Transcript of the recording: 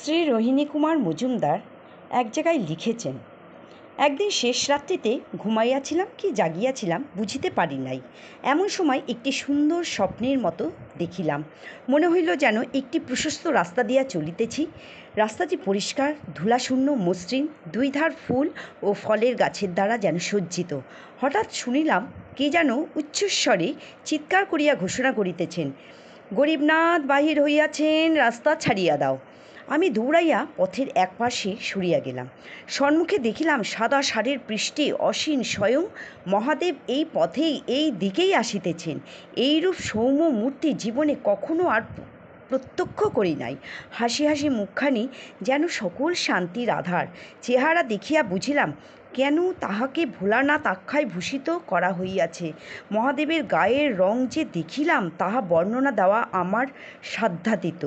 শ্রী রোহিণী কুমার মজুমদার এক জায়গায় লিখেছেন, একদিন শেষ রাত্রিতে ঘুমাইয়াছিলাম কি জাগিয়াছিলাম বুঝিতে পারি নাই, এমন সময় একটি সুন্দর স্বপ্নের মতো দেখিলাম। মনে হইল যেন একটি প্রশস্ত রাস্তা দিয়া চলিতেছি। রাস্তাটি পরিষ্কার, ধূলাশূন্য, মসৃণ, দুই ধার ফুল ও ফলের গাছের দ্বারা যেন সজ্জিত। হঠাৎ শুনিলাম কে যেন উচ্চস্বরে চিৎকার করিয়া ঘোষণা করিতেছেন, গরিবনাথ বাহির হইয়াছেন, রাস্তা ছাড়িয়া দাও। আমি দৌড়াইয়া পথের এক পাশে সরিয়া গেলাম। সম্মুখে দেখিলাম সাদা ষাঁড়ের পৃষ্ঠে অসীন স্বয়ং মহাদেব এই পথেই এই দিকেই আসিতেছেন। এইরূপ সৌম্য মূর্তি জীবনে কখনো আর প্রত্যক্ষ করি নাই। হাসি হাসি মুখখানি যেন সকল শান্তির আধার। চেহারা দেখিয়া বুঝিলাম কেন তাহাকে ভোলানাথ আখ্যায় ভূষিত করা হইয়াছে। মহাদেবের গায়ের রং যে দেখিলাম তাহা বর্ণনা দেওয়া আমার সাধ্যাতীত।